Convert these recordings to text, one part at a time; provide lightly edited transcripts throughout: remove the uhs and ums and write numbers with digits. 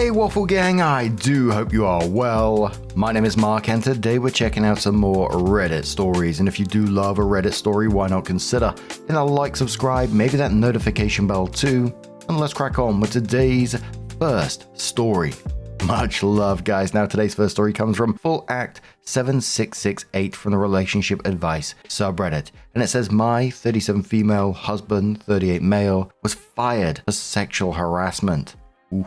Hey Waffle Gang, I do hope you are well. My name is Mark and today we're checking out some more Reddit stories, and if you do love a Reddit story, why not consider hitting a like, subscribe, maybe that notification bell too, and let's crack on with today's first story. Much love guys. Now today's first story comes from Full Act 7668 from the Relationship Advice subreddit, and it says my 37 female husband, 38 male, was fired for sexual harassment. Ooh.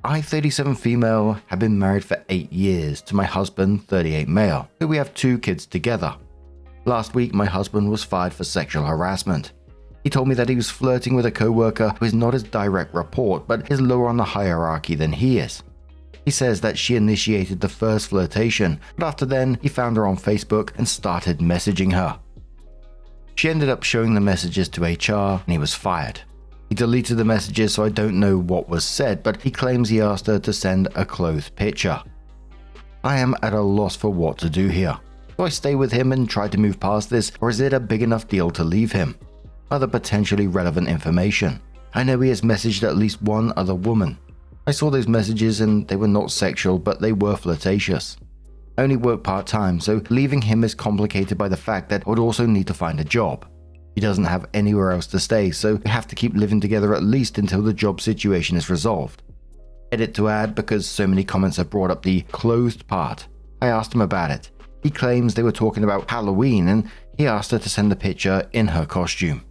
I, 37 female, have been married for 8 years to my husband, 38 male, who we have 2 kids together. Last week, my husband was fired for sexual harassment. He told me that he was flirting with a co-worker who is not his direct report, but is lower on the hierarchy than he is. He says that she initiated the first flirtation, but after then, he found her on Facebook and started messaging her. She ended up showing the messages to HR and he was fired. He deleted the messages, so I don't know what was said, but he claims he asked her to send a clothed picture. I am at a loss for what to do here. Do I stay with him and try to move past this, or is it a big enough deal to leave him? Other potentially relevant information. I know he has messaged at least one other woman. I saw those messages and they were not sexual, but they were flirtatious. I only work part-time, so leaving him is complicated by the fact that I would also need to find a job. He doesn't have anywhere else to stay, so we have to keep living together at least until the job situation is resolved. Edit to add, because so many comments have brought up the clothed part. I asked him about it. He claims they were talking about Halloween and he asked her to send the picture in her costume.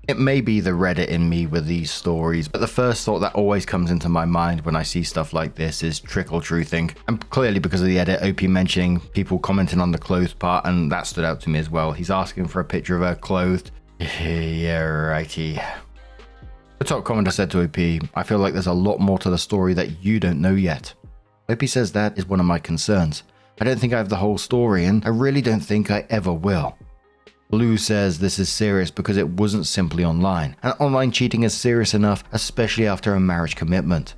It may be the Reddit in me with these stories, but the first thought that always comes into my mind when I see stuff like this is trickle-truthing. And clearly because of the edit, OP mentioning people commenting on the clothed part, and that stood out to me as well. He's asking for a picture of her clothed. Yeah, righty. The top commenter said to OP, I feel like there's a lot more to the story that you don't know yet. OP says that is one of my concerns. I don't think I have the whole story, and I really don't think I ever will. Blue says this is serious because it wasn't simply online, and online cheating is serious enough, especially after a marriage commitment.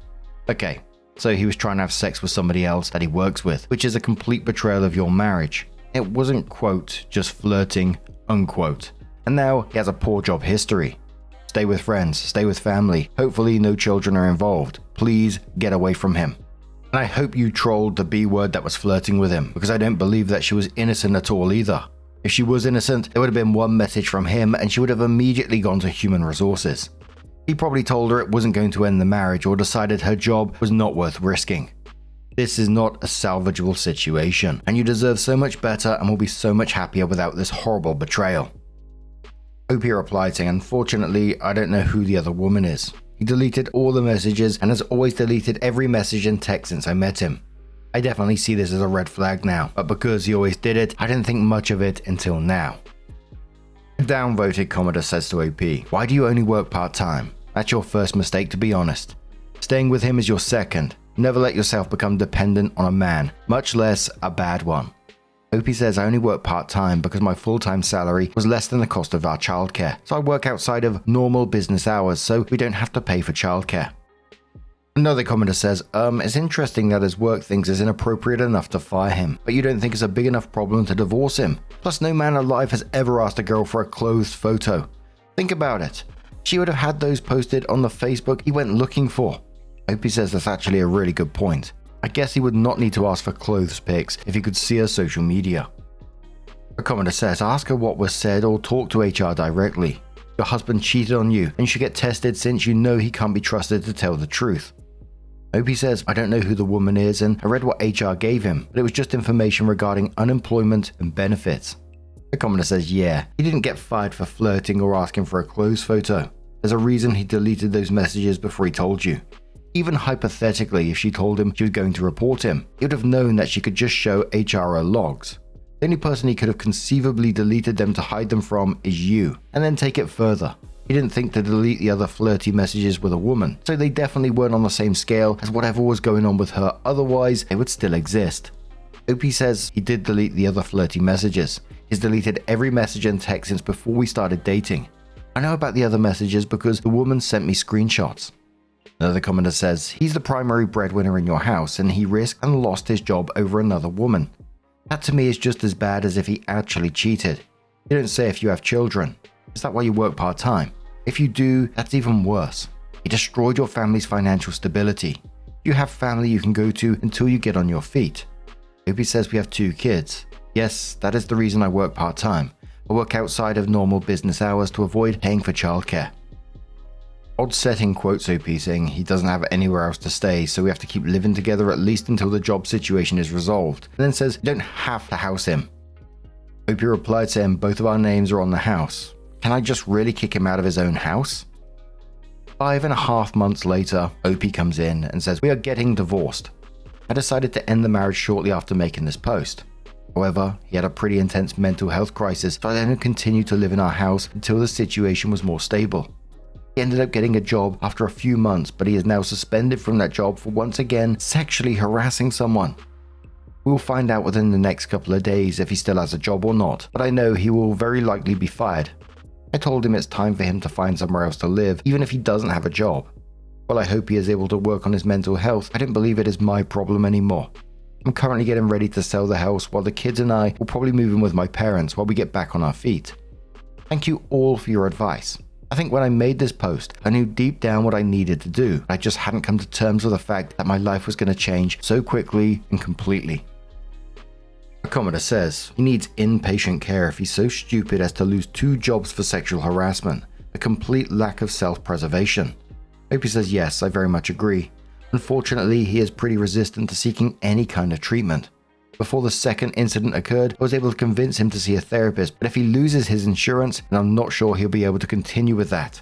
Okay, so he was trying to have sex with somebody else that he works with, which is a complete betrayal of your marriage. It wasn't, quote, just flirting, unquote. And now he has a poor job history. Stay with friends, stay with family, hopefully no children are involved. Please get away from him. And I hope you trolled the B word that was flirting with him, because I don't believe that she was innocent at all either. If she was innocent, there would have been one message from him and she would have immediately gone to human resources. He probably told her it wasn't going to end the marriage or decided her job was not worth risking. This is not a salvageable situation, and you deserve so much better and will be so much happier without this horrible betrayal. OP replied saying, unfortunately, I don't know who the other woman is. He deleted all the messages and has always deleted every message and text since I met him. I definitely see this as a red flag now, but because he always did it, I didn't think much of it until now. A downvoted commenter says to OP, why do you only work part-time? That's your first mistake, to be honest. Staying with him is your second. Never let yourself become dependent on a man, much less a bad one. OP says I only work part-time because my full-time salary was less than the cost of our childcare, so I work outside of normal business hours so we don't have to pay for childcare. Another commenter says, it's interesting that his work thinks it's inappropriate enough to fire him, but you don't think it's a big enough problem to divorce him. Plus, no man alive has ever asked a girl for a clothed photo. Think about it. She would have had those posted on the Facebook he went looking for. OP says that's actually a really good point. I guess he would not need to ask for clothes pics if he could see her social media. A commenter says, ask her what was said or talk to HR directly. Your husband cheated on you and you should get tested since you know he can't be trusted to tell the truth. OP says, I don't know who the woman is and I read what HR gave him, but it was just information regarding unemployment and benefits. The commenter says, yeah, he didn't get fired for flirting or asking for a clothes photo. There's a reason he deleted those messages before he told you. Even hypothetically, if she told him she was going to report him, he would have known that she could just show HR her logs. The only person he could have conceivably deleted them to hide them from is you, and then take it further. He didn't think to delete the other flirty messages with a woman, so they definitely weren't on the same scale as whatever was going on with her, otherwise they would still exist. OP says he did delete the other flirty messages. He's deleted every message and text since before we started dating. I know about the other messages because the woman sent me screenshots. Another commenter says, he's the primary breadwinner in your house and he risked and lost his job over another woman. That to me is just as bad as if he actually cheated. You don't say if you have children. Is that why you work part-time? If you do, that's even worse. He destroyed your family's financial stability. You have family you can go to until you get on your feet. Opie says we have 2 kids. Yes, that is the reason I work part-time. I work outside of normal business hours to avoid paying for childcare. Odd setting quotes OP saying he doesn't have anywhere else to stay, so we have to keep living together at least until the job situation is resolved, and then says you don't have to house him. OP replied saying both of our names are on the house. Can I just really kick him out of his own house? 5.5 months later, OP comes in and says we are getting divorced. I decided to end the marriage shortly after making this post. However, he had a pretty intense mental health crisis, so I then continued to live in our house until the situation was more stable. He ended up getting a job after a few months, but he is now suspended from that job for once again sexually harassing someone. We will find out within the next couple of days if he still has a job or not, but I know he will very likely be fired. I told him it's time for him to find somewhere else to live, even if he doesn't have a job. While I hope he is able to work on his mental health, I don't believe it is my problem anymore. I'm currently getting ready to sell the house while the kids and I will probably move in with my parents while we get back on our feet. Thank you all for your advice. I think when I made this post, I knew deep down what I needed to do. I just hadn't come to terms with the fact that my life was going to change so quickly and completely. A commenter says he needs inpatient care if he's so stupid as to lose 2 jobs for sexual harassment, a complete lack of self-preservation. Opie says yes, I very much agree. Unfortunately, he is pretty resistant to seeking any kind of treatment. Before the second incident occurred, I was able to convince him to see a therapist, but if he loses his insurance, then I'm not sure he'll be able to continue with that.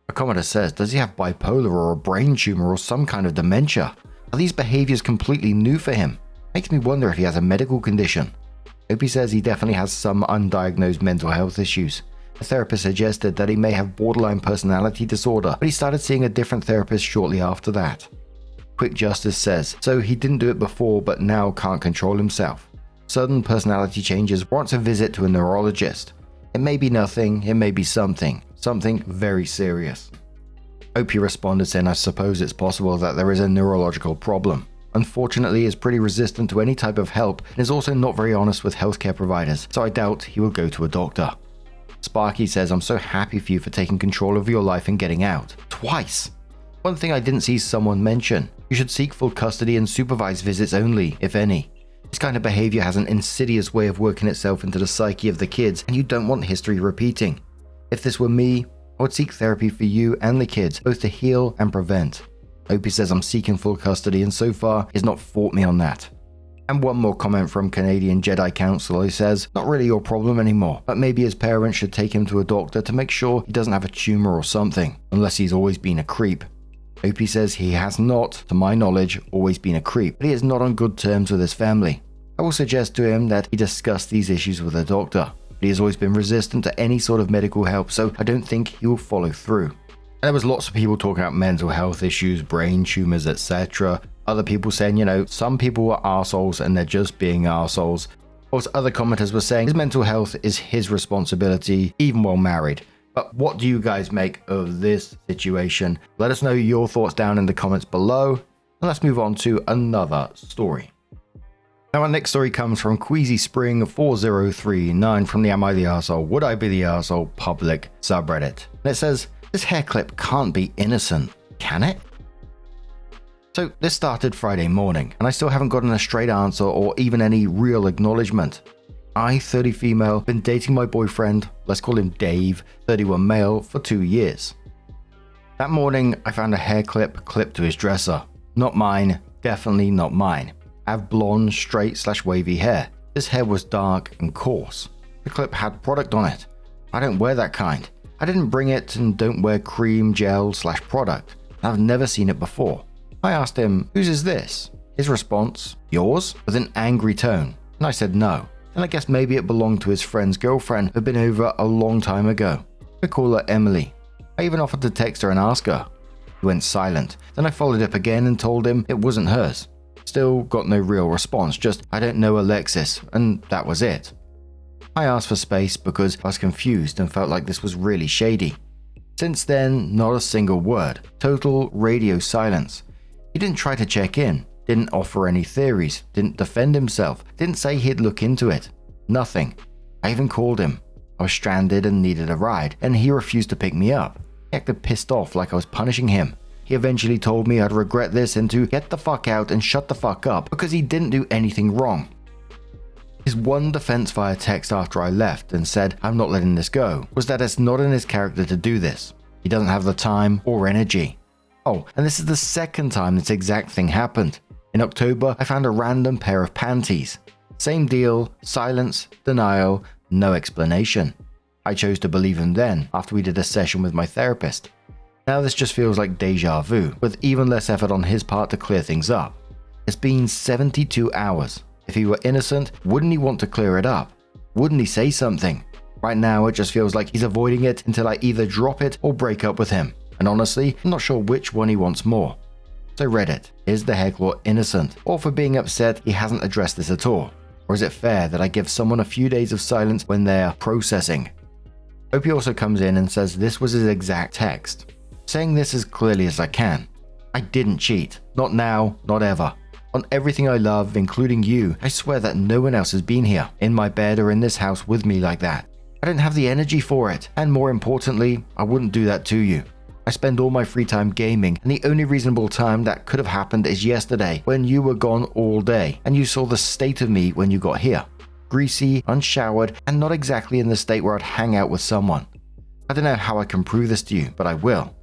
A commenter says, does he have bipolar or a brain tumor or some kind of dementia? Are these behaviors completely new for him? Makes me wonder if he has a medical condition. Opie says he definitely has some undiagnosed mental health issues. A therapist suggested that he may have borderline personality disorder, but he started seeing a different therapist shortly after that. Quick Justice says, so he didn't do it before but now can't control himself. Sudden personality changes warrants a visit to a neurologist. It may be nothing, it may be something very serious. Opie responded saying, I suppose it's possible that there is a neurological problem. Unfortunately, he is pretty resistant to any type of help and is also not very honest with healthcare providers, so I doubt he will go to a doctor. Sparky says, I'm so happy for you for taking control of your life and getting out. Twice! One thing I didn't see someone mention, you should seek full custody and supervised visits only, if any. This kind of behavior has an insidious way of working itself into the psyche of the kids, and you don't want history repeating. If this were me, I would seek therapy for you and the kids, both to heal and prevent. Opie says I'm seeking full custody and so far has not fought me on that. And one more comment from Canadian Jedi Council who says, not really your problem anymore, but maybe his parents should take him to a doctor to make sure he doesn't have a tumor or something, unless he's always been a creep. Opie says he has not, to my knowledge, always been a creep, but he is not on good terms with his family. I will suggest to him that he discuss these issues with a doctor, but he has always been resistant to any sort of medical help, so I don't think he will follow through. And there was lots of people talking about mental health issues, brain tumors, etc. Other people saying, some people are arseholes and they're just being arseholes. Whilst other commenters were saying his mental health is his responsibility, even while married. But what do you guys make of this situation? Let us know your thoughts down in the comments below. And let's move on to another story. Now our next story comes from Queasy Spring 4039 from the Am I the Arsehole? Would I be the Arsehole public subreddit. And it says, this hair clip can't be innocent, can it? So this started Friday morning, and I still haven't gotten a straight answer or even any real acknowledgement. I, 30 female, been dating my boyfriend, let's call him Dave, 31 male, for 2 years. That morning, I found a hair clip clipped to his dresser. Not mine, definitely not mine. I have blonde, straight/wavy hair. This hair was dark and coarse. The clip had product on it. I don't wear that kind. I didn't bring it and don't wear cream, gel/product. I've never seen it before. I asked him, whose is this? His response, yours? With an angry tone. And I said no. And I guess maybe it belonged to his friend's girlfriend who had been over a long time ago. I call her Emily. I even offered to text her and ask her. He went silent. Then I followed up again and told him it wasn't hers. Still got no real response, just I don't know Alexis, and that was it. I asked for space because I was confused and felt like this was really shady. Since then, not a single word. Total radio silence. He didn't try to check in. Didn't offer any theories, didn't defend himself, didn't say he'd look into it. Nothing. I even called him. I was stranded and needed a ride, and he refused to pick me up. He acted pissed off like I was punishing him. He eventually told me I'd regret this and to get the fuck out and shut the fuck up because he didn't do anything wrong. His one defense via text after I left and said I'm not letting this go was that it's not in his character to do this. He doesn't have the time or energy. Oh, and this is the second time this exact thing happened. In October, I found a random pair of panties. Same deal, silence, denial, no explanation. I chose to believe him then, after we did a session with my therapist. Now this just feels like deja vu, with even less effort on his part to clear things up. It's been 72 hours. If he were innocent, wouldn't he want to clear it up? Wouldn't he say something? Right now it just feels like he's avoiding it until I either drop it or break up with him. And honestly, I'm not sure which one he wants more. So Reddit, is the Hairclaw innocent? Or for being upset he hasn't addressed this at all? Or is it fair that I give someone a few days of silence when they're processing? Opie also comes in and says this was his exact text. Saying this as clearly as I can. I didn't cheat. Not now, not ever. On everything I love, including you, I swear that no one else has been here, in my bed or in this house with me like that. I don't have the energy for it, and more importantly, I wouldn't do that to you. I spend all my free time gaming, and the only reasonable time that could have happened is yesterday, when you were gone all day, and you saw the state of me when you got here. Greasy, unshowered, and not exactly in the state where I'd hang out with someone. I don't know how I can prove this to you, but I will.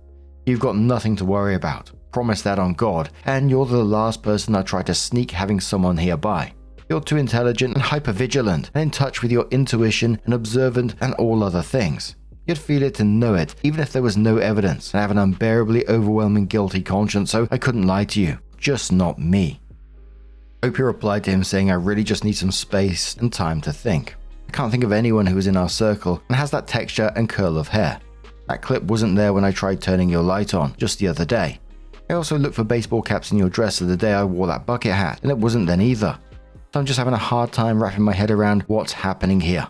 You've got nothing to worry about. Promise that on God, and you're the last person I try to sneak having someone here by. You're too intelligent and hyper-vigilant, and in touch with your intuition and observant and all other things. You'd feel it and know it, even if there was no evidence, and I have an unbearably overwhelming guilty conscience, so I couldn't lie to you. Just not me. Opie replied to him saying I really just need some space and time to think. I can't think of anyone who is in our circle and has that texture and curl of hair. That clip wasn't there when I tried turning your light on, just the other day. I also looked for baseball caps in your dresser the day I wore that bucket hat, and it wasn't then either. So I'm just having a hard time wrapping my head around what's happening here.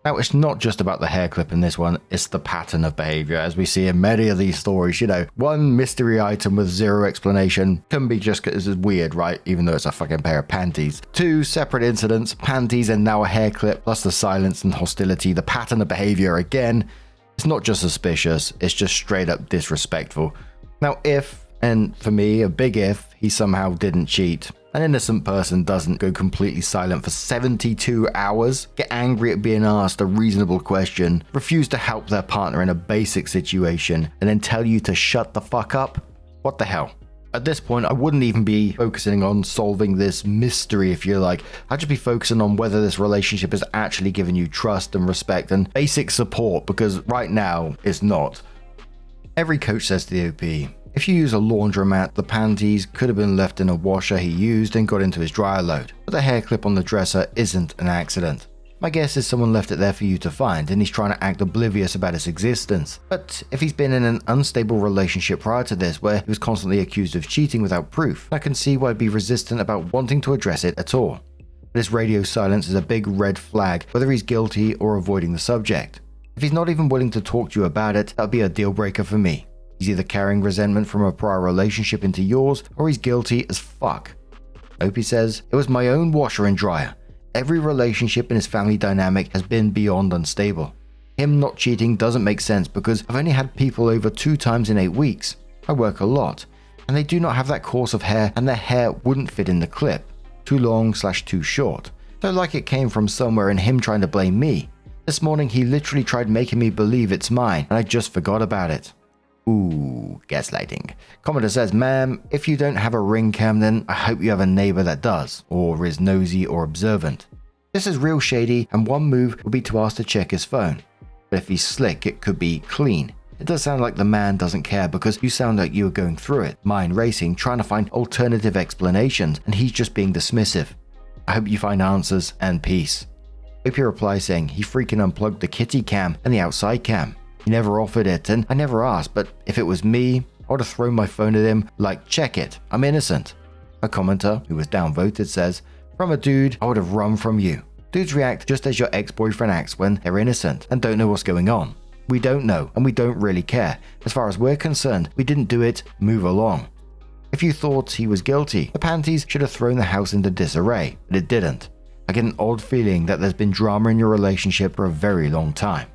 Now, it's not just about the hair clip in this one, it's the pattern of behavior as we see in many of these stories. One mystery item with zero explanation can be just as weird, right? Even though it's a fucking pair of panties. 2 separate incidents, panties and now a hair clip, plus the silence and hostility, the pattern of behavior again. It's not just suspicious, it's just straight up disrespectful. Now, if, and for me, a big if, he somehow didn't cheat, an innocent person doesn't go completely silent for 72 hours, get angry at being asked a reasonable question, refuse to help their partner in a basic situation, and then tell you to shut the fuck up? What the hell? At this point, I wouldn't even be focusing on solving this mystery, if you like. I'd just be focusing on whether this relationship has actually given you trust and respect and basic support, because right now, it's not. Every coach says to the OP, if you use a laundromat, the panties could have been left in a washer he used and got into his dryer load, but the hair clip on the dresser isn't an accident. My guess is someone left it there for you to find and he's trying to act oblivious about its existence. But if he's been in an unstable relationship prior to this where he was constantly accused of cheating without proof, I can see why he'd be resistant about wanting to address it at all. This radio silence is a big red flag whether he's guilty or avoiding the subject. If he's not even willing to talk to you about it, that would be a deal breaker for me. He's either carrying resentment from a prior relationship into yours, or he's guilty as fuck. Opie says, it was my own washer and dryer. Every relationship in his family dynamic has been beyond unstable. Him not cheating doesn't make sense because I've only had people over 2 times in 8 weeks. I work a lot, and they do not have that course of hair, and their hair wouldn't fit in the clip. Too long/too short. So like it came from somewhere and him trying to blame me. This morning he literally tried making me believe it's mine, and I just forgot about it. Ooh, gaslighting. Commenter says, ma'am, if you don't have a ring cam, then I hope you have a neighbor that does, or is nosy or observant. This is real shady, and one move would be to ask to check his phone. But if he's slick, it could be clean. It does sound like the man doesn't care because you sound like you were going through it, mind racing, trying to find alternative explanations, and he's just being dismissive. I hope you find answers and peace. Opie replies saying he freaking unplugged the kitty cam and the outside cam. He never offered it, and I never asked, but if it was me, I would have thrown my phone at him, like, check it, I'm innocent. A commenter, who was downvoted, says, from a dude, I would have run from you. Dudes react just as your ex-boyfriend acts when they're innocent and don't know what's going on. We don't know, and we don't really care. As far as we're concerned, we didn't do it, move along. If you thought he was guilty, the panties should have thrown the house into disarray, but it didn't. I get an odd feeling that there's been drama in your relationship for a very long time.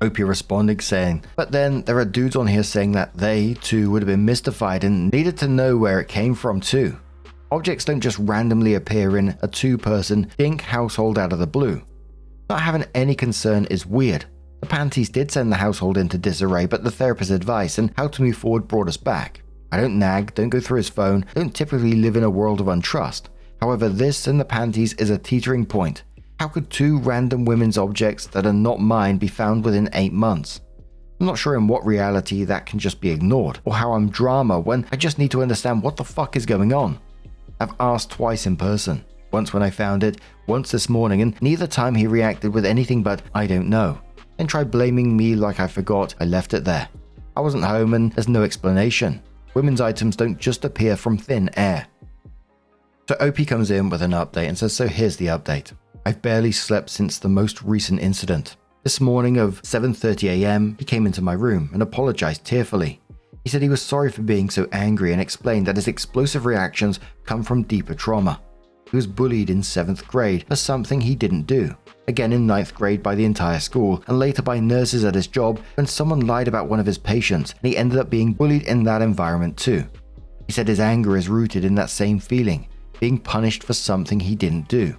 Opie responded saying, but then there are dudes on here saying that they too would have been mystified and needed to know where it came from too. Objects don't just randomly appear in a two-person dink household out of the blue. Not having any concern is weird. The panties did send the household into disarray, but the therapist's advice and how to move forward brought us back. I don't nag, don't go through his phone, don't typically live in a world of untrust. However, this and the panties is a teetering point. How could two random women's objects that are not mine be found within 8 months? I'm not sure in what reality that can just be ignored, or how I'm drama when I just need to understand what the fuck is going on. I've asked twice in person, once when I found it, once this morning, and neither time he reacted with anything but I don't know, and tried blaming me like I forgot I left it there. I wasn't home and there's no explanation. Women's items don't just appear from thin air. So Opie comes in with an update and says, so here's the update. I've barely slept since the most recent incident. This morning of 7:30 AM, he came into my room and apologized tearfully. He said he was sorry for being so angry and explained that his explosive reactions come from deeper trauma. He was bullied in 7th grade for something he didn't do, again in 9th grade by the entire school, and later by nurses at his job when someone lied about one of his patients and he ended up being bullied in that environment too. He said his anger is rooted in that same feeling, being punished for something he didn't do.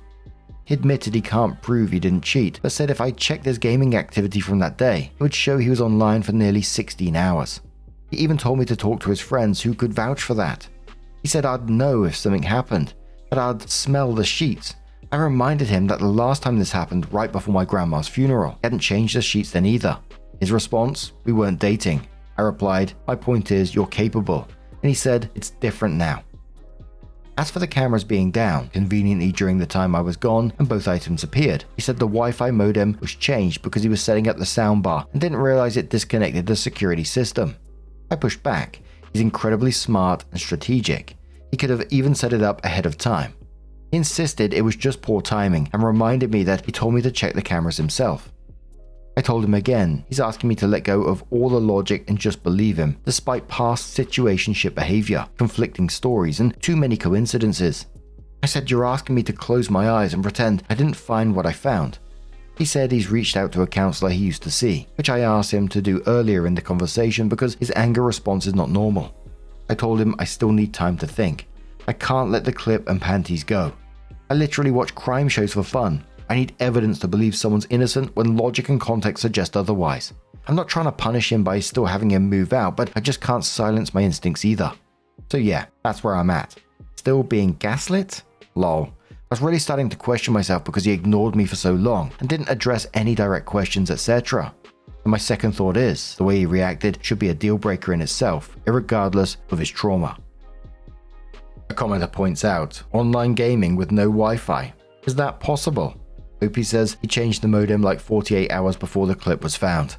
He admitted he can't prove he didn't cheat, but said if I checked his gaming activity from that day, it would show he was online for nearly 16 hours. He even told me to talk to his friends who could vouch for that. He said I'd know if something happened, that I'd smell the sheets. I reminded him that the last time this happened right before my grandma's funeral. He hadn't changed the sheets then either. His response, we weren't dating. I replied, my point is you're capable. And he said, it's different now. As for the cameras being down, conveniently during the time I was gone and both items appeared, he said the Wi-Fi modem was changed because he was setting up the soundbar and didn't realize it disconnected the security system. I pushed back. He's incredibly smart and strategic. He could have even set it up ahead of time. He insisted it was just poor timing and reminded me that he told me to check the cameras himself. I told him again, he's asking me to let go of all the logic and just believe him, despite past situationship behavior, conflicting stories, and too many coincidences. I said you're asking me to close my eyes and pretend I didn't find what I found. He said he's reached out to a counselor he used to see, which I asked him to do earlier in the conversation because his anger response is not normal. I told him I still need time to think. I can't let the clip and panties go. I literally watch crime shows for fun. I need evidence to believe someone's innocent when logic and context suggest otherwise. I'm not trying to punish him by still having him move out, but I just can't silence my instincts either. So yeah, that's where I'm at. Still being gaslit? Lol. I was really starting to question myself because he ignored me for so long and didn't address any direct questions, etc. And my second thought is, the way he reacted should be a deal breaker in itself, irregardless of his trauma. A commenter points out, online gaming with no Wi-Fi. Is that possible? Opie says he changed the modem like 48 hours before the clip was found.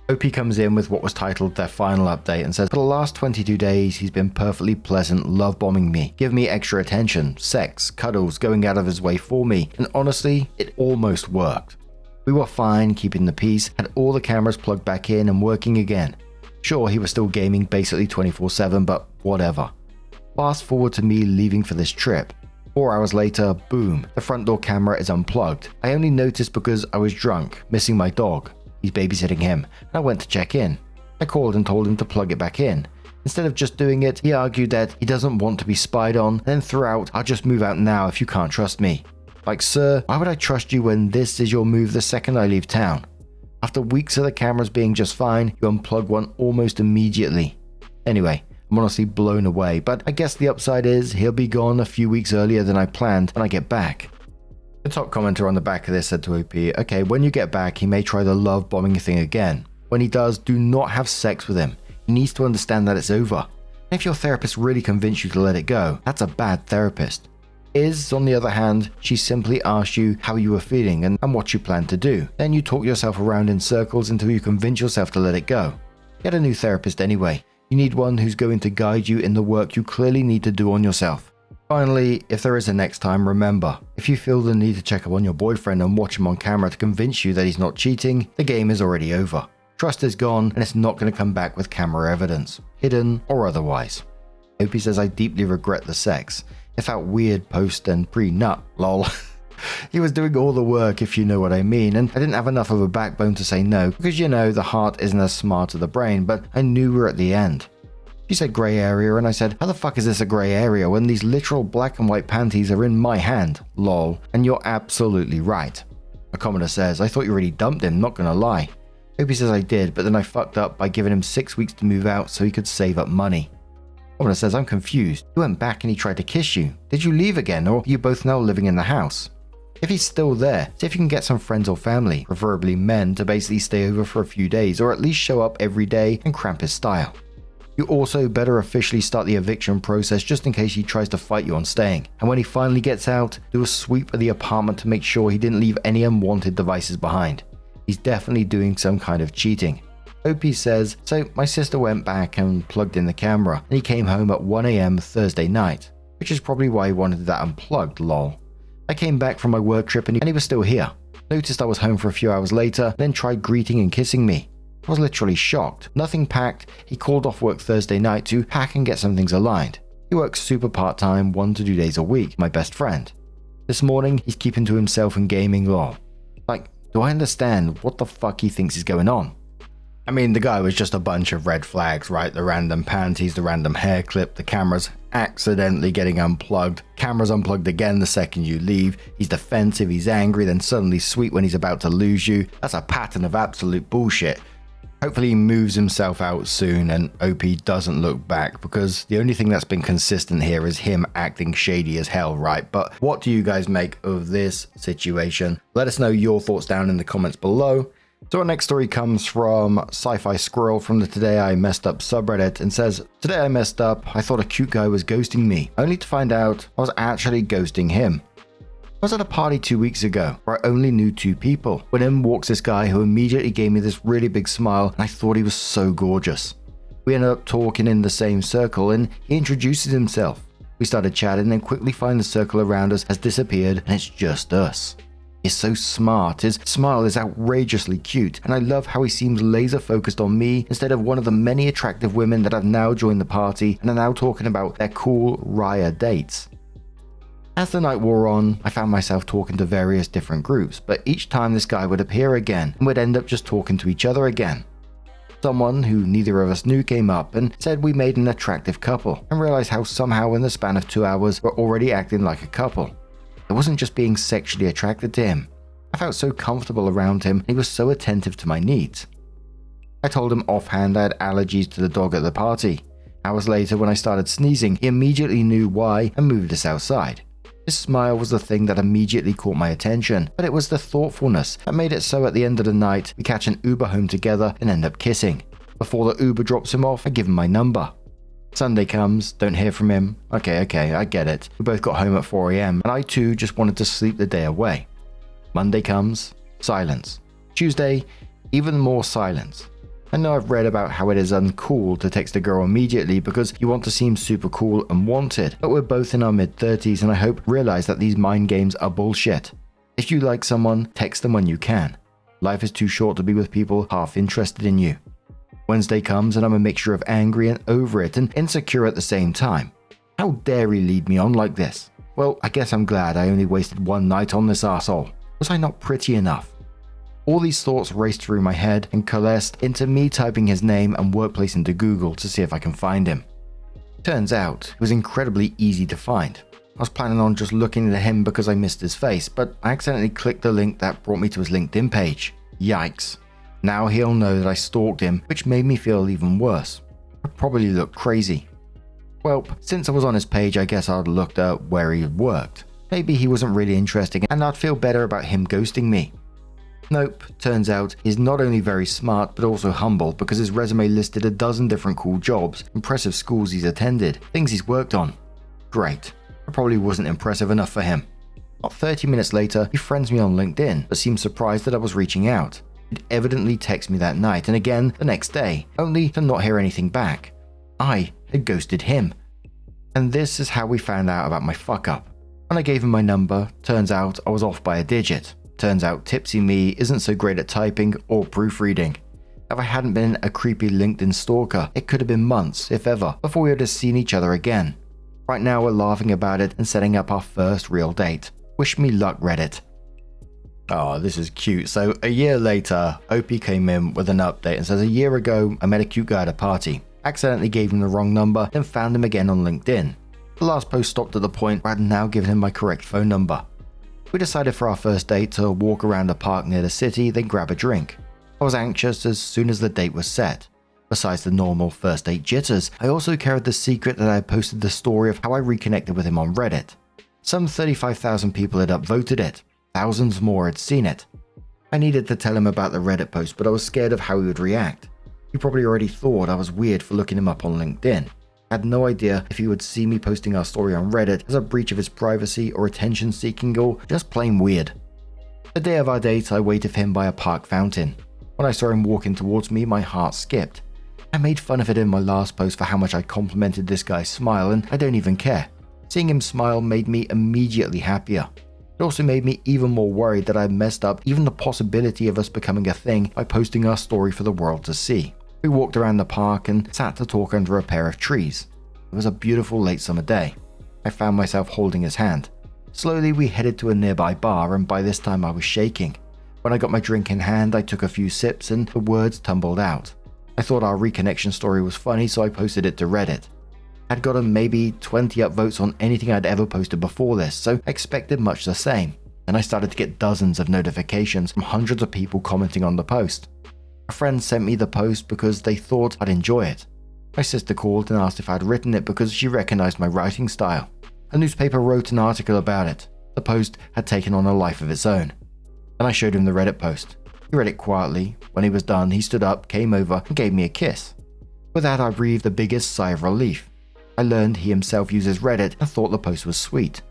Opie comes in with what was titled their final update and says, for the last 22 days he's been perfectly pleasant, love bombing me, giving me extra attention, sex, cuddles, going out of his way for me, and honestly, it almost worked. We were fine, keeping the peace, had all the cameras plugged back in and working again. Sure, he was still gaming basically 24/7, but whatever. Fast forward to me leaving for this trip. 4 hours later, boom, the front door camera is unplugged. I only noticed because I was drunk, missing my dog. He's babysitting him, and I went to check in. I called and told him to plug it back in. Instead of just doing it, he argued that he doesn't want to be spied on, and then threw out, I'll just move out now if you can't trust me. Like, sir, why would I trust you when this is your move the second I leave town? After weeks of the cameras being just fine, you unplug one almost immediately. Anyway, I'm honestly blown away, but I guess the upside is he'll be gone a few weeks earlier than I planned when I get back. The top commenter on the back of this said to OP, okay, when you get back, he may try the love bombing thing again. When he does, do not have sex with him. He needs to understand that it's over. And if your therapist really convinced you to let it go, that's a bad therapist. On the other hand, she simply asked you how you were feeling and what you plan to do. Then you talk yourself around in circles until you convince yourself to let it go. Get a new therapist anyway. You need one who's going to guide you in the work you clearly need to do on yourself. Finally, if there is a next time, remember, if you feel the need to check up on your boyfriend and watch him on camera to convince you that he's not cheating, the game is already over. Trust is gone and it's not going to come back with camera evidence, hidden or otherwise. Opie says I deeply regret the sex. It felt weird post and pre-nut, lol. He was doing all the work, if you know what I mean, and I didn't have enough of a backbone to say no, because you know, the heart isn't as smart as the brain, but I knew we were at the end. She said grey area, and I said, how the fuck is this a grey area when these literal black and white panties are in my hand? Lol. And you're absolutely right. A commenter says, I thought you already dumped him, not gonna lie. Opie says I did, but then I fucked up by giving him 6 weeks to move out so he could save up money. Commenter says, I'm confused. He went back and he tried to kiss you. Did you leave again, or are you both now living in the house? If he's still there, see if you can get some friends or family, preferably men, to basically stay over for a few days, or at least show up every day and cramp his style. You also better officially start the eviction process just in case he tries to fight you on staying. And when he finally gets out, do a sweep of the apartment to make sure he didn't leave any unwanted devices behind. He's definitely doing some kind of cheating. Opie says, so my sister went back and plugged in the camera, and he came home at 1 AM Thursday night, which is probably why he wanted that unplugged, lol. I came back from my work trip and he was still here. Noticed I was home for a few hours later, then tried greeting and kissing me. I was literally shocked. Nothing packed, he called off work Thursday night to pack and get some things aligned. He works super part-time, 1 to 2 days a week, my best friend. This morning, he's keeping to himself and gaming, lol. Like, do I understand what the fuck he thinks is going on? I mean, the guy was just a bunch of red flags, right? The random panties, the random hair clip, the cameras accidentally getting unplugged, cameras unplugged again the second you leave, he's defensive, he's angry, then suddenly sweet when he's about to lose you. That's a pattern of absolute bullshit. Hopefully he moves himself out soon and OP doesn't look back, because the only thing that's been consistent here is him acting shady as hell, right? But what do you guys make of this situation? Let us know your thoughts down in the comments below. So our next story comes from Sci-Fi Squirrel from the Today I Messed Up subreddit and says, today I messed up, I thought a cute guy was ghosting me, only to find out I was actually ghosting him. I was at a party 2 weeks ago where I only knew 2 people, when in walks this guy who immediately gave me this really big smile and I thought he was so gorgeous. We ended up talking in the same circle and he introduces himself. We started chatting and quickly find the circle around us has disappeared and it's just us. He's so smart, his smile is outrageously cute, and I love how he seems laser focused on me instead of one of the many attractive women that have now joined the party and are now talking about their cool Raya dates. As the night wore on, I found myself talking to various different groups, but each time this guy would appear again and we'd end up just talking to each other again. Someone who neither of us knew came up and said we made an attractive couple, and realized how somehow in the span of 2 hours we're already acting like a couple. I wasn't just being sexually attracted to him. I felt so comfortable around him and he was so attentive to my needs. I told him offhand I had allergies to the dog at the party. Hours later, when I started sneezing, he immediately knew why and moved us outside. His smile was the thing that immediately caught my attention, but it was the thoughtfulness that made it so at the end of the night we catch an Uber home together and end up kissing. Before the Uber drops him off, I give him my number. Sunday comes, don't hear from him. Okay, I get it. We both got home at 4 AM and I too just wanted to sleep the day away. Monday comes, silence. Tuesday, even more silence. I know I've read about how it is uncool to text a girl immediately because you want to seem super cool and wanted, but we're both in our mid-30s and I hope realize that these mind games are bullshit. If you like someone, text them when you can. Life is too short to be with people half interested in you. Wednesday comes and I'm a mixture of angry and over it and insecure at the same time. How dare he lead me on like this? Well, I guess I'm glad I only wasted one night on this arsehole. Was I not pretty enough? All these thoughts raced through my head and coalesced into me typing his name and workplace into Google to see if I can find him. Turns out, it was incredibly easy to find. I was planning on just looking at him because I missed his face, but I accidentally clicked the link that brought me to his LinkedIn page. Yikes. Now he'll know that I stalked him, which made me feel even worse. I probably looked crazy. Well, since I was on his page, I guess I'd looked at where he had worked. Maybe he wasn't really interesting and I'd feel better about him ghosting me. Nope, turns out he's not only very smart but also humble because his resume listed a dozen different cool jobs, impressive schools he's attended, things he's worked on. Great. I probably wasn't impressive enough for him. About 30 minutes later, he friends me on LinkedIn but seemed surprised that I was reaching out. He'd evidently text me that night and again the next day, only to not hear anything back. I had ghosted him. And this is how we found out about my fuck up. When I gave him my number, turns out I was off by a digit. Turns out tipsy me isn't so great at typing or proofreading. If I hadn't been a creepy LinkedIn stalker, it could have been months, if ever, before we would have seen each other again. Right now we're laughing about it and setting up our first real date. Wish me luck, Reddit. Oh, this is cute. So a year later, Opie came in with an update and says, a year ago, I met a cute guy at a party. Accidentally gave him the wrong number, then found him again on LinkedIn. The last post stopped at the point where I'd now given him my correct phone number. We decided for our first date to walk around a park near the city, then grab a drink. I was anxious as soon as the date was set. Besides the normal first date jitters, I also carried the secret that I had posted the story of how I reconnected with him on Reddit. Some 35,000 people had upvoted it. Thousands more had seen it. I needed to tell him about the Reddit post, but I was scared of how he would react. He probably already thought I was weird for looking him up on LinkedIn. I had no idea if he would see me posting our story on Reddit as a breach of his privacy or attention seeking or just plain weird. The day of our date, I waited for him by a park fountain. When I saw him walking towards me, my heart skipped. I made fun of it in my last post for how much I complimented this guy's smile, and I don't even care. Seeing him smile made me immediately happier. It also made me even more worried that I had messed up even the possibility of us becoming a thing by posting our story for the world to see. We walked around the park and sat to talk under a pair of trees. It was a beautiful late summer day. I found myself holding his hand. Slowly we headed to a nearby bar, and by this time I was shaking. When I got my drink in hand, I took a few sips and the words tumbled out. I thought our reconnection story was funny, so I posted it to Reddit. I'd gotten maybe 20 upvotes on anything I'd ever posted before this, so I expected much the same. And I started to get dozens of notifications from hundreds of people commenting on the post. A friend sent me the post because they thought I'd enjoy it. My sister called and asked if I'd written it because she recognized my writing style. A newspaper wrote an article about it. The post had taken on a life of its own. Then I showed him the Reddit post. He read it quietly. When he was done, he stood up, came over, and gave me a kiss. With that, I breathed the biggest sigh of relief. I learned he himself uses Reddit and thought the post was sweet.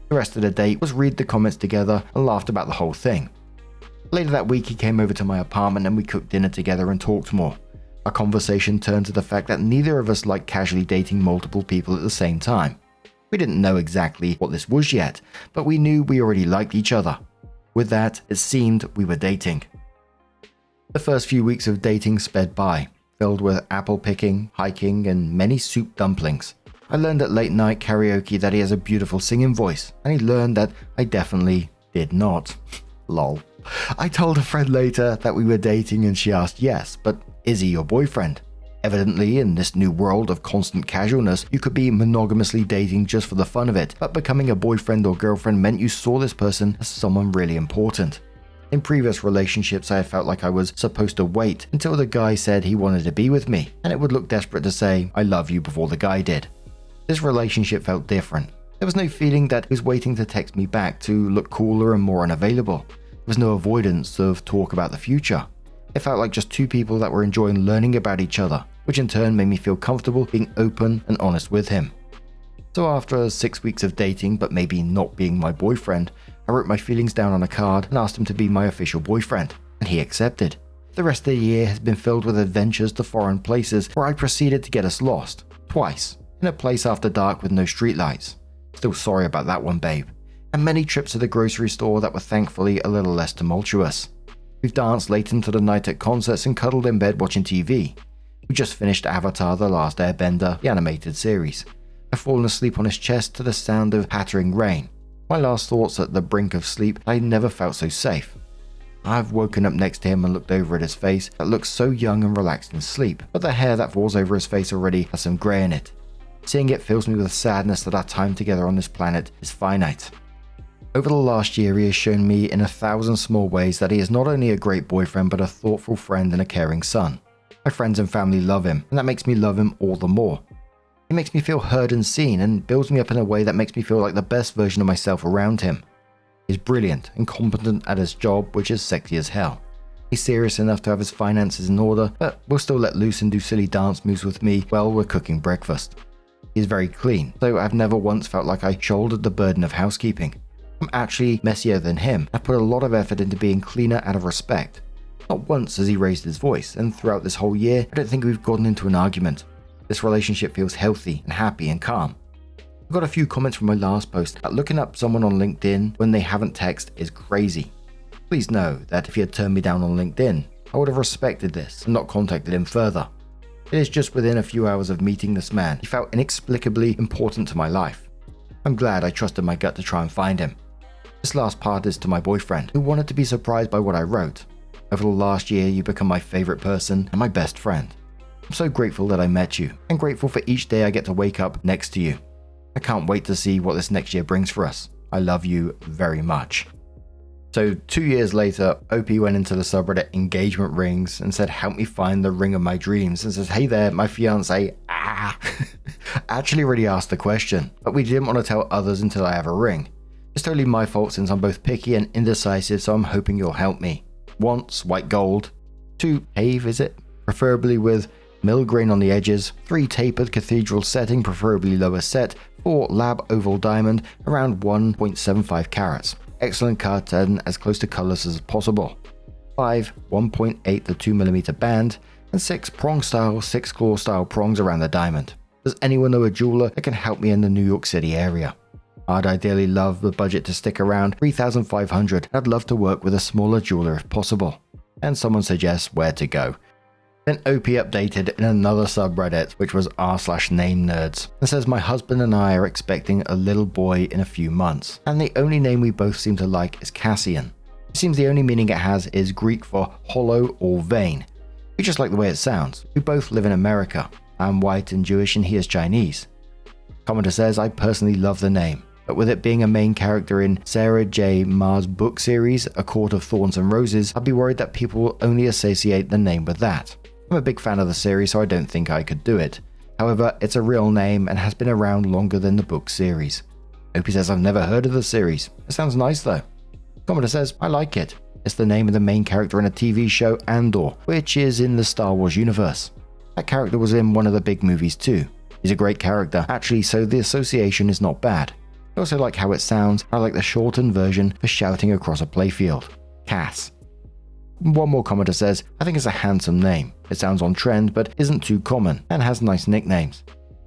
The rest of the date was read the comments together and laughed about the whole thing. Later that week, he came over to my apartment and we cooked dinner together and talked more. Our conversation turned to the fact that neither of us liked casually dating multiple people at the same time. We didn't know exactly what this was yet, but we knew we already liked each other. With that, it seemed we were dating. The first few weeks of dating sped by, filled with apple picking, hiking, and many soup dumplings. I learned at late night karaoke that he has a beautiful singing voice, and he learned that I definitely did not. Lol. I told a friend later that we were dating and she asked yes, but is he your boyfriend? Evidently, in this new world of constant casualness, you could be monogamously dating just for the fun of it, but becoming a boyfriend or girlfriend meant you saw this person as someone really important. In previous relationships, I had felt like I was supposed to wait until the guy said he wanted to be with me, and it would look desperate to say, I love you before the guy did. This relationship felt different. There was no feeling that he was waiting to text me back to look cooler and more unavailable. There was no avoidance of talk about the future. It felt like just two people that were enjoying learning about each other, which in turn made me feel comfortable being open and honest with him. So after 6 weeks of dating, but maybe not being my boyfriend, I wrote my feelings down on a card and asked him to be my official boyfriend, and he accepted. The rest of the year has been filled with adventures to foreign places where I proceeded to get us lost, twice, in a place after dark with no streetlights. Still sorry about that one, babe. And many trips to the grocery store that were thankfully a little less tumultuous. We've danced late into the night at concerts and cuddled in bed watching TV. We just finished AITAH: The Last Airbender, the animated series. I've fallen asleep on his chest to the sound of pattering rain. My last thoughts at the brink of sleep, I never felt so safe. I've woken up next to him and looked over at his face that looks so young and relaxed in sleep, but the hair that falls over his face already has some grey in it. Seeing it fills me with sadness that our time together on this planet is finite. Over the last year, he has shown me in 1,000 small ways that he is not only a great boyfriend but a thoughtful friend and a caring son. My friends and family love him, and that makes me love him all the more. He makes me feel heard and seen and builds me up in a way that makes me feel like the best version of myself around him. He's brilliant and competent at his job, which is sexy as hell. He's serious enough to have his finances in order, but will still let loose and do silly dance moves with me while we're cooking breakfast. He's very clean, so I've never once felt like I shouldered the burden of housekeeping. I'm actually messier than him. I've put a lot of effort into being cleaner out of respect. Not once has he raised his voice, and throughout this whole year, I don't think we've gotten into an argument. This relationship feels healthy and happy and calm. I got a few comments from my last post that looking up someone on LinkedIn when they haven't texted is crazy. Please know that if he had turned me down on LinkedIn, I would have respected this and not contacted him further. It is just within a few hours of meeting this man, he felt inexplicably important to my life. I'm glad I trusted my gut to try and find him. This last part is to my boyfriend, who wanted to be surprised by what I wrote. Over the last year, you've become my favorite person and my best friend. I'm so grateful that I met you, and grateful for each day I get to wake up next to you. I can't wait to see what this next year brings for us. I love you very much. So 2 years later, OP went into the subreddit engagement rings and said, help me find the ring of my dreams, and says, hey there, my fiance, actually already asked the question, but we didn't want to tell others until I have a ring. It's totally my fault since I'm both picky and indecisive, so I'm hoping you'll help me. Wants, white gold. 2, pave is it? Preferably with mill grain on the edges. 3, tapered cathedral setting, preferably lower set. 4, lab oval diamond, around 1.75 carats. Excellent cut and as close to colorless as possible. 5, 1.8 to 2mm band. And 6, prong style, 6 claw style prongs around the diamond. Does anyone know a jeweler that can help me in the New York City area? I'd ideally love the budget to stick around $3,500. I'd love to work with a smaller jeweler if possible. And someone suggests where to go. Then OP updated in another subreddit, which was r/name-nerds, and says, my husband and I are expecting a little boy in a few months, and the only name we both seem to like is Cassian. It seems the only meaning it has is Greek for hollow or vein. We just like the way it sounds. We both live in America. I'm white and Jewish and he is Chinese. Commenter says, I personally love the name, but with it being a main character in Sarah J. Maas' book series, A Court of Thorns and Roses, I'd be worried that people will only associate the name with that. I'm a big fan of the series, so I don't think I could do it. However, it's a real name and has been around longer than the book series. Opie says, I've never heard of the series. It sounds nice though. Commenter says, I like it. It's the name of the main character in a TV show, Andor, which is in the Star Wars universe. That character was in one of the big movies too. He's a great character, actually, so the association is not bad. I also like how it sounds. I like the shortened version for shouting across a playfield. Cass. One more commenter says, I think it's a handsome name. It sounds on trend, but isn't too common, and has nice nicknames.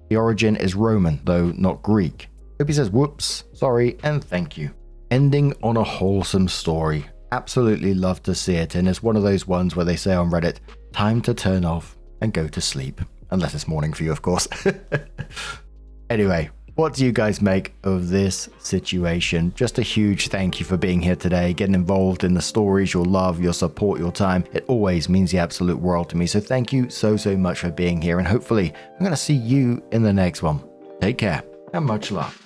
The origin is Roman, though not Greek. Opie says, whoops, sorry, and thank you. Ending on a wholesome story. Absolutely love to see it, and it's one of those ones where they say on Reddit, time to turn off and go to sleep. Unless it's morning for you, of course. Anyway, what do you guys make of this situation? Just a huge thank you for being here today, getting involved in the stories, your love, your support, your time. It always means the absolute world to me. So thank you so much for being here. And hopefully I'm going to see you in the next one. Take care and much love.